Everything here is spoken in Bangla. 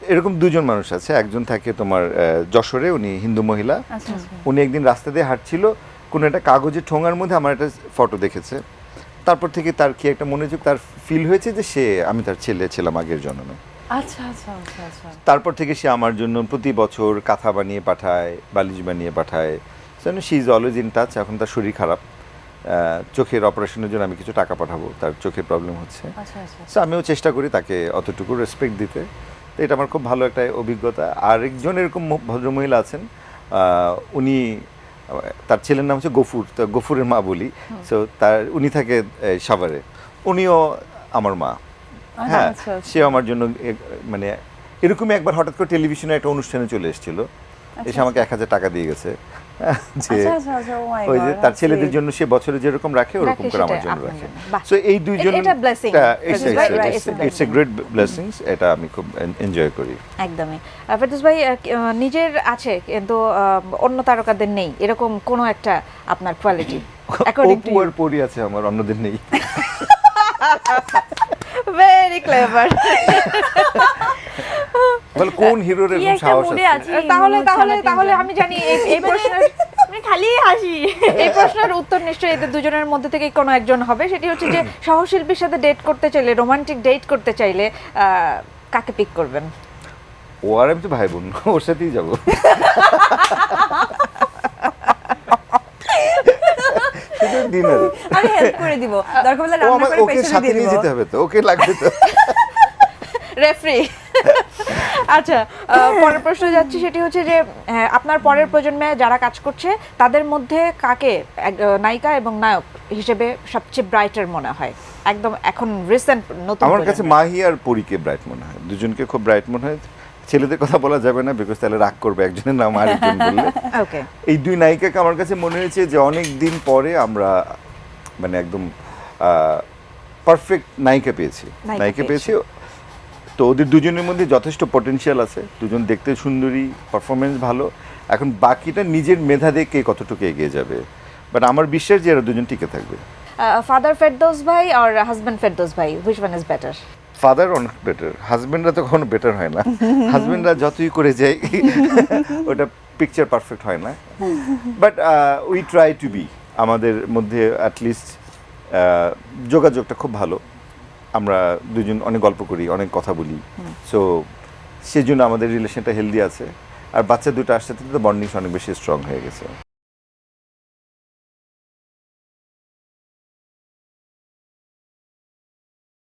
এরকম দুজন মানুষ আছে, একজন থাকে তোমার যশোরে, উনি হিন্দু মহিলা। উনি একদিন রাস্তা দিয়ে হাঁটছিল, কোনো একটা কাগজের ঠোঙার মধ্যে আমার একটা ফটো দেখেছে। তারপর থেকে তার কি একটা মনে হচ্ছে, তার ফিল হয়েছে যে আমি তার ছেলে ছিলাম আগের জন্মে। আচ্ছা আচ্ছা আচ্ছা আচ্ছা। তারপর থেকে সে আমার জন্য প্রতি বছর কাঁথা বানিয়ে পাঠায়, বালিশ বানিয়ে পাঠায়। She is always in touch. এখন তার শরীর খারাপ, চোখের অপারেশনের জন্য আমি কিছু টাকা পাঠাবো, তার চোখের প্রবলেম হচ্ছে। সো আমিও চেষ্টা করি তাকে অতটুকু রেসপেক্ট দিতে। তো এটা আমার খুব ভালো একটা অভিজ্ঞতা। আরেকজন এরকম ভদ্রমহিলা আছেন, উনি, তার ছেলের নাম হচ্ছে গফুর, তো গফুরের মা বলি। সো উনি থাকে সাভারে, উনিও আমার মা। হ্যাঁ, সেও আমার জন্য মানে এরকমই একবার হঠাৎ করে টেলিভিশনে একটা অনুষ্ঠানে চলে এসেছিল, এসে আমাকে 1000 টাকা দিয়ে গেছে, যে ওই যে তার ছেলেদের জন্য সে বছরে যেরকম রাখে ওরকম করে আমার জন্য রাখে। সো এই দুইজন, ইটস এ গ্রেট ব্লেসিংস, এটা আমি খুব এনজয় করি। একদমই। ফেরদৌস ভাই, নিজের আছে কিন্তু অন্য তারকাদের নেই, এরকম কোনো একটা আপনার কোয়ালিটি অ্যাকর্ডিং টু ইউ? পরি আছে আমার, অন্যদের নেই। Very clever. বল কোন হিরোর এরকম সাহস আছে? তাহলে আমি জানি এই প্রশ্নের খালি হাসি, এই প্রশ্নের উত্তর নিশ্চয়ই এদের দুজনের মধ্যে থেকে কোনো একজন হবে। সেটি হচ্ছে যে সহশিল্পীর সাথে ডেট করতে চাইলে, রোমান্টিক ডেট করতে চাইলে কাকে পিক করবেন? ও আর আমি তো ভাই বোন, ওর সাথেই যাবো। ডিনার আমি হেল্প করে দিব, দরকার হলে রান্না করে ওকে পেছনে সাথে দিয়ে নিয়ে দিব। যেতে হবে, তো ওকে লাগবে তো। রেফারি। আচ্ছা, পরের প্রশ্ন যাচ্ছি, সেটি হচ্ছে যে আপনার পরের প্রজন্মে যারা কাজ করছে তাদের মধ্যে কাকে নায়িকা এবং নায়ক হিসেবে সবচেয়ে ব্রাইটার মনে হয় একদম এখন রিসেন্ট নতুন? আমার কাছে মাহি আর পরীকে ব্রাইট মনে হয়, দুজনকে খুব ব্রাইট মনে হয়। ছেলেদের কথা বলা যাবে না, বিকজ তাহলে রাগ করবে একজনের নাম আরেকজন বললে। ওকে, এই দুই নায়িকাকে আমার কাছে মনে হয়েছে যে অনেক দিন পরে আমরা মানে একদম পারফেক্ট নায়িকা পেয়েছি। তো ওদের দুজনের মধ্যে যথেষ্ট পটেনশিয়াল আছে, দুজন দেখতে সুন্দরী, পারফরমেন্স ভালো। এখন বাকিটা নিজের মেধা দিয়ে কে কতটুকু এগিয়ে যাবে, বাট আমার বিশ্বাস যে এরা দুজন টিকে থাকবে। ফাদার ফেরদৌস ভাই আর হাজবেন্ড ফেরদৌস ভাই, which one is better? Father অনেক বেটার, হাজবেন্ডরা তো কখনো বেটার হয় না। হাজবেন্ডরা যতই করে যায় ওটা পিকচার পারফেক্ট হয় না, but we try to be, আমাদের মধ্যে অ্যাটলিস্ট যোগাযোগটা খুব ভালো। আমরা দুজন অনেক গল্প করি, অনেক কথা বলি, সো সেজন্য আমাদের রিলেশনটা হেলদি আছে। আর বাচ্চা দুটো আসতে তো বন্ডিং অনেক বেশি স্ট্রং হয়ে গেছে।